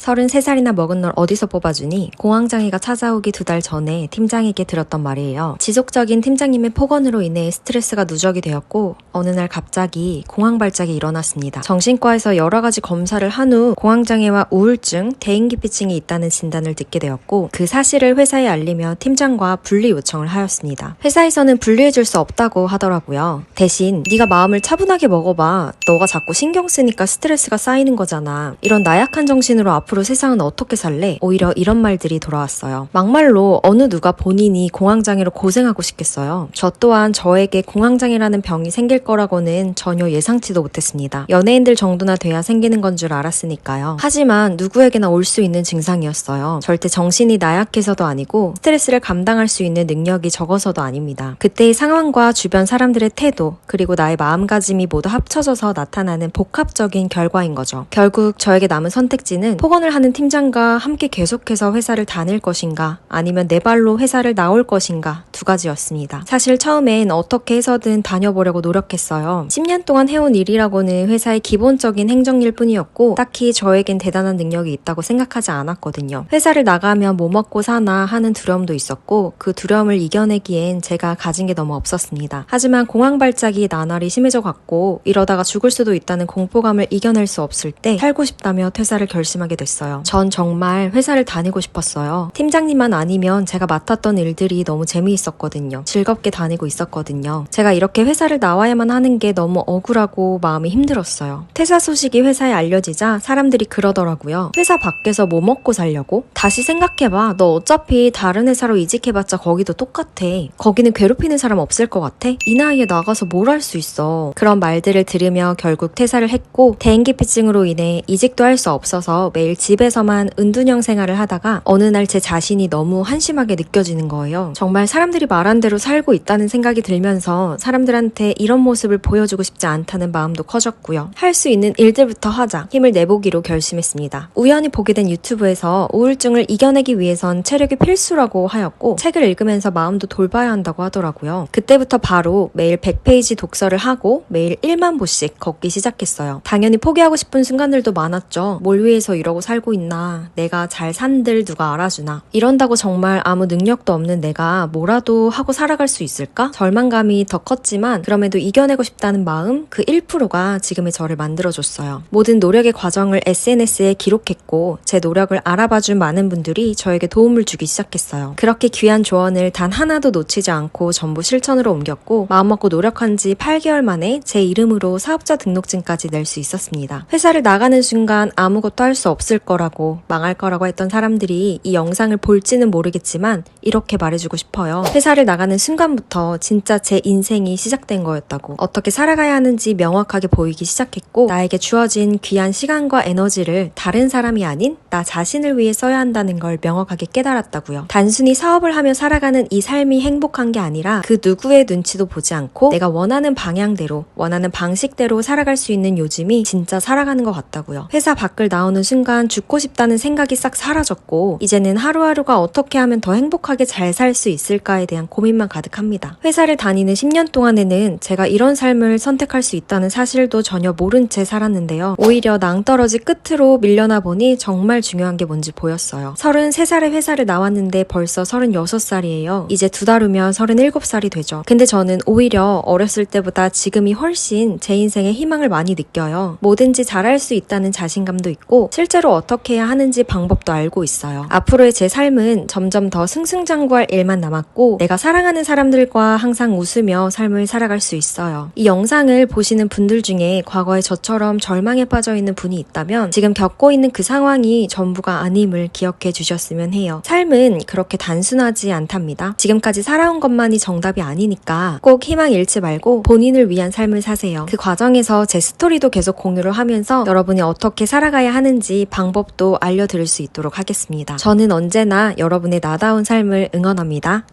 33살이나 먹은 널 어디서 뽑아주니? 공황장애가 찾아오기 2달 전에 팀장에게 들었던 말이에요. 지속적인 팀장님의 폭언으로 인해 스트레스가 누적이 되었고 어느 날 갑자기 공황발작이 일어났습니다. 정신과에서 여러 가지 검사를 한 후 공황장애와 우울증, 대인기피증이 있다는 진단을 듣게 되었고 그 사실을 회사에 알리며 팀장과 분리 요청을 하였습니다. 회사에서는 분리해줄 수 없다고 하더라고요. 대신 네가 마음을 차분하게 먹어봐. 너가 자꾸 신경 쓰니까 스트레스가 쌓이는 거잖아. 이런 나약한 정신으로 앞으로 세상은 어떻게 살래? 오히려 이런 말들이 돌아왔어요. 막말로 어느 누가 본인이 공황장애로 고생하고 싶겠어요. 저 또한 저에게 공황장애라는 병이 생길 거라고는 전혀 예상치도 못했습니다. 연예인들 정도나 돼야 생기는 건 줄 알았으니까요. 하지만 누구에게나 올 수 있는 증상이었어요. 절대 정신이 나약해서도 아니고 스트레스를 감당할 수 있는 능력이 적어서도 아닙니다. 그때의 상황과 주변 사람들의 태도 그리고 나의 마음가짐이 모두 합쳐져서 나타나는 복합적인 결과인 거죠. 결국 저에게 남은 선택지는 폭언을 하는 팀장과 함께 계속해서 회사를 다닐 것인가 아니면 내 발로 회사를 나올 것인가 두 가지였습니다. 사실 처음엔 어떻게 해서든 다녀보려고 노력했어요. 10년 동안 해온 일이라고는 회사의 기본적인 행정일 뿐이었고 딱히 저에겐 대단한 능력이 있다고 생각하지 않았거든요. 회사를 나가면 뭐 먹고 사나 하는 두려움도 있었고 그 두려움을 이겨내기엔 제가 가진 게 너무 없었습니다. 하지만 공황발작이 나날이 심해져 갔고 이러다가 죽을 수도 있다는 공포감을 이겨낼 수 없을 때 살고 싶다며 퇴사를 결심하게 됐어요. 전 정말 회사를 다니고 싶었어요. 팀장님만 아니면 제가 맡았던 일들이 너무 재미있었거든요. 즐겁게 다니고 있었거든요. 제가 이렇게 회사를 나와야만 하는 게 너무 억울하고 마음이 힘들었어요. 퇴사 소식이 회사에 알려지자 사람들이 그러더라고요. 회사 밖에서 뭐 먹고 살려고? 다시 생각해봐. 너 어차피 다른 회사로 이직해봤자 거기도 똑같아. 거기는 괴롭히는 사람 없을 것 같아? 이 나이에 나가서 뭘 할 수 있어. 그런 말들을 들으며 결국 퇴사를 했고 대인기피증으로 인해 이직도 할 수 없어서 매일 집에서만 은둔형 생활을 하다가 어느 날 제 자신이 너무 한심하게 느껴지는 거예요. 정말 사람들이 말한 대로 살고 있다는 생각이 들면서 사람들한테 이런 모습을 보여주고 싶지 않다는 마음도 커졌고요. 할 수 있는 일들부터 하자 힘을 내보기로 결심했습니다. 우연히 보게 된 유튜브에서 우울증을 이겨내기 위해선 체력이 필수라고 하였고 책을 읽으면서 마음도 돌봐야 한다고 하더라고요. 그때부터 바로 매일 100페이지 독서를 하고 매일 1만 보씩 걷기 시작했어요. 당연히 포기하고 싶은 순간들도 많았죠. 뭘 위해서 이러고 살고 있나, 내가 잘 산들 누가 알아주나, 이런다고 정말 아무 능력도 없는 내가 뭐라도 하고 살아갈 수 있을까? 절망감이 더 컸지만 그럼에도 이겨내고 싶다는 마음 그 1%가 지금의 저를 만들어줬어요. 모든 노력의 과정을 SNS에 기록했고 제 노력을 알아봐준 많은 분들이 저에게 도움을 주기 시작했어요. 그렇게 귀한 조언을 단 하나도 놓치지 않고 전부 실천으로 옮겼고 마음먹고 노력한 지 8개월 만에 제 이름으로 사업자 등록증까지 낼 수 있었습니다. 회사를 나가는 순간 아무것도 할 수 없을 거라고 망할 거라고 했던 사람들이 이 영상을 볼지는 모르겠지만 이렇게 말해주고 싶어요. 회사를 나가는 순간부터 진짜 제 인생이 시작된 거였다고. 어떻게 살아가야 하는지 명확하게 보이기 시작했고 나에게 주어진 귀한 시간과 에너지를 다른 사람이 아닌 나 자신을 위해 써야 한다는 걸 명확하게 깨달았다고요. 단순히 사업을 하며 살아가는 이 삶이 행복한 게 아니라 그 누구의 눈치도 보지 않고 내가 원하는 방향대로 원하는 방식대로 살아갈 수 있는 요즘이 진짜 살아가는 것 같다고요. 회사 밖을 나오는 순간 죽고 싶다는 생각이 싹 사라졌고 이제는 하루하루가 어떻게 하면 더 행복하게 잘 살 수 있을까에 대한 고민만 가득합니다. 회사를 다니는 10년 동안에는 제가 이런 삶을 선택할 수 있다는 사실도 전혀 모른 채 살았는데요. 오히려 낭떠러지 끝으로 밀려나 보니 정말 중요한 게 뭔지 보였어요. 33살에 회사를 나왔는데 벌써 36살이에요. 이제 2달 후면 37살이 되죠. 근데 저는 오히려 어렸을 때보다 지금이 훨씬 제 인생에 희망을 많이 느껴요. 뭐든지 잘할 수 있다는 자신감도 있고 실제로 어떻게 해야 하는지 방법도 알고 있어요. 앞으로의 제 삶은 점점 더 승승장구할 일만 남았고 내가 사랑하는 사람들과 항상 웃으며 삶을 살아갈 수 있어요. 이 영상을 보시는 분들 중에 과거에 저처럼 절망에 빠져 있는 분이 있다면 지금 겪고 있는 그 상황이 전부가 아님을 기억해 주셨으면 해요. 삶은 그렇게 단순하지 않답니다. 지금까지 살아온 것만이 정답이 아니니까 꼭 희망 잃지 말고 본인을 위한 삶을 사세요. 그 과정에서 제 스토리도 계속 공유를 하면서 여러분이 어떻게 살아가야 하는지 방법도 알려드릴 수 있도록 하겠습니다. 저는 언제나 여러분의 나다운 삶을 응원합니다.